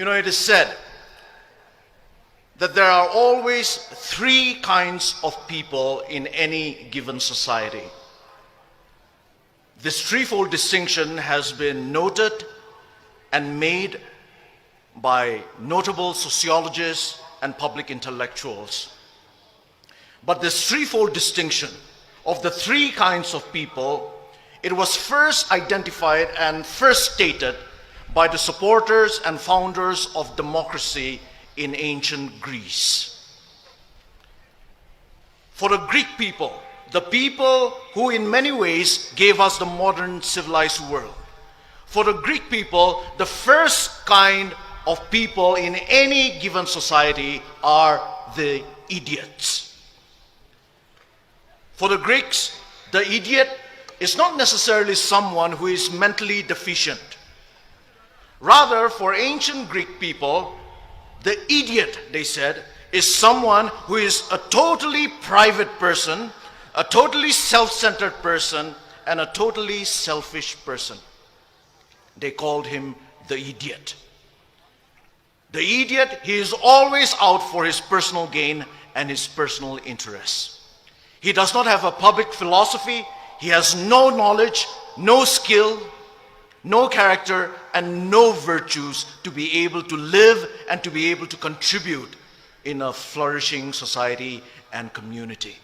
It is said that there are always three kinds of people in any given society. This threefold distinction has been noted and made by notable sociologists and public intellectuals. But this threefold distinction of the three kinds of people, it was first identified and first stated by the supporters and founders of democracy in ancient Greece. For the Greek people, the people who in many ways gave us the modern civilized world, for the Greek people, the first kind of people in any given society are the idiots. For the Greeks, the idiot is not necessarily someone who is mentally deficient. Rather, for ancient Greek people, the idiot, they said, is someone who is a totally private person, a totally self-centered person, and a totally selfish person. They called him the idiot. The idiot, he is always out for his personal gain and his personal interests. He does not have a public philosophy. He has no knowledge, no skill, no character, and no virtues to be able to live and to be able to contribute in a flourishing society and community.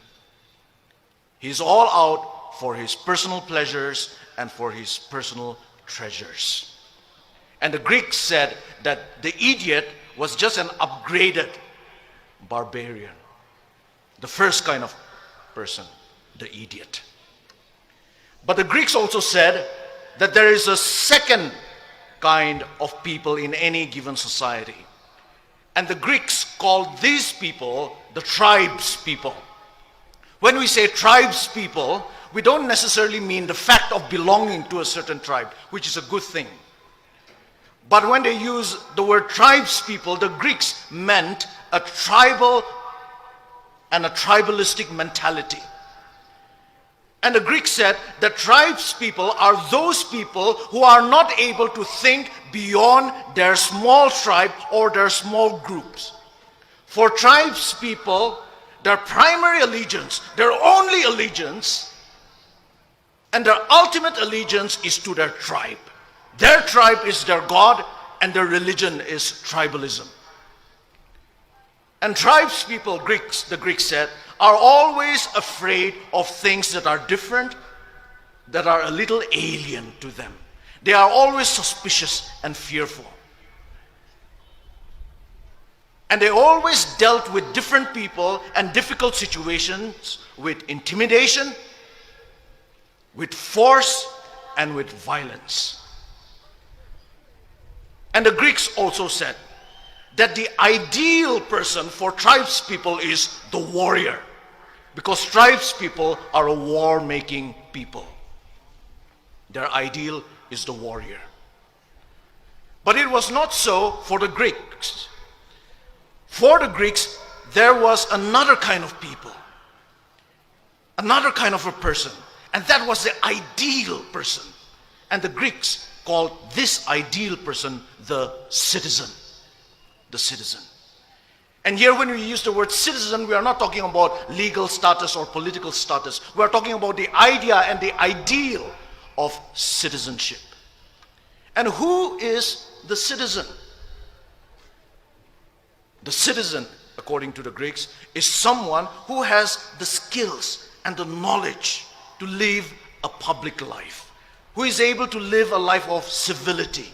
He's all out for his personal pleasures and for his personal treasures. And the Greeks said that the idiot was just an upgraded barbarian. The first kind of person, the idiot. But the Greeks also said that there is a second kind of people in any given society. And the Greeks called these people the tribes people. When we say tribes people, we don't necessarily mean the fact of belonging to a certain tribe, which is a good thing. But when they use the word tribes people, the Greeks meant a tribal and a tribalistic mentality. And the Greeks said that tribes people are those people who are not able to think beyond their small tribe or their small groups. For tribes people, their primary allegiance, their only allegiance, and their ultimate allegiance is to their tribe. Their tribe is their God, and their religion is tribalism. And tribes people, the Greeks said, are always afraid of things that are different, that are a little alien to them. They are always suspicious and fearful. And they always dealt with different people and difficult situations with intimidation, with force, and with violence. And the Greeks also said that the ideal person for tribes people is the warrior, because tribes people are a war-making people. Their ideal is the warrior. But it was not so for the Greeks. For the Greeks, there was another kind of people, another kind of a person, and that was the ideal person. And the Greeks called this ideal person the citizen. The citizen. And here when we use the word citizen, we are not talking about legal status or political status. We are talking about the idea and the ideal of citizenship. And who is the citizen? The citizen, according to the Greeks, is someone who has the skills and the knowledge to live a public life, who is able to live a life of civility.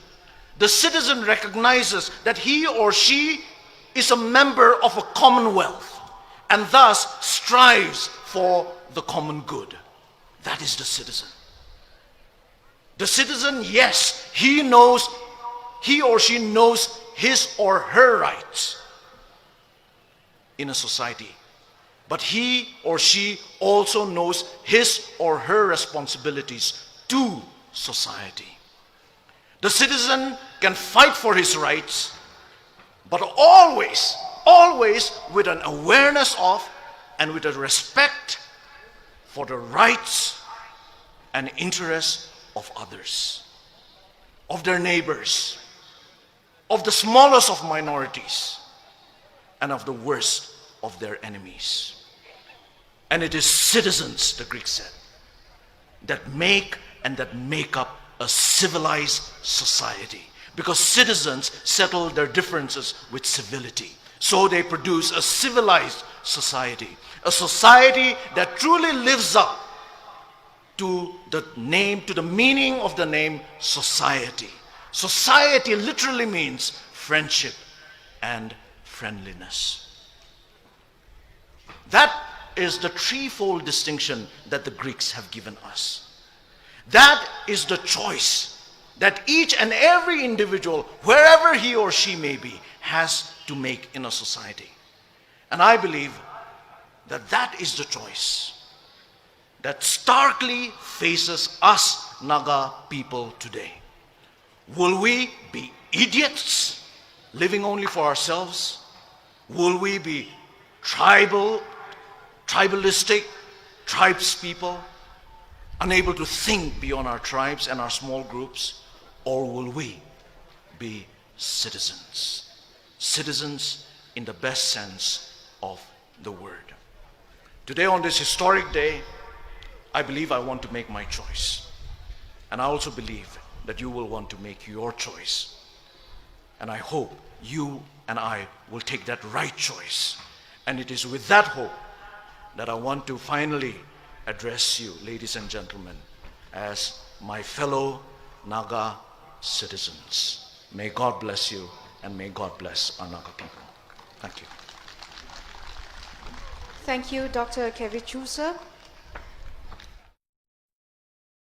The citizen recognizes that he or she is a member of a commonwealth and thus strives for the common good. That is the citizen. The citizen, yes, he or she knows his or her rights in a society. But he or she also knows his or her responsibilities to society. The citizen can fight for his rights, but always with an awareness of and with a respect for the rights and interests of others, of their neighbors, of the smallest of minorities, and of the worst of their enemies. And it is citizens, the Greeks said, that make up a civilized society. Because citizens settle their differences with civility. So they produce a civilized society. A society that truly lives up to the meaning of the name society. Society literally means friendship and friendliness. That is the threefold distinction that the Greeks have given us. That is the choice that each and every individual, wherever he or she may be, has to make in a society. And I believe that that is the choice that starkly faces us Naga people today. Will we be idiots, living only for ourselves? Will we be tribalistic, tribes people, unable to think beyond our tribes and our small groups? Or will we be citizens? Citizens in the best sense of the word. Today, on this historic day, I believe I want to make my choice. And I also believe that you will want to make your choice. And I hope you and I will take that right choice. And it is with that hope that I want to finally address you, ladies and gentlemen, as my fellow Naga citizens. May God bless you, and may God bless our Naga people. Thank you. Thank you, Dr. Kevichusa.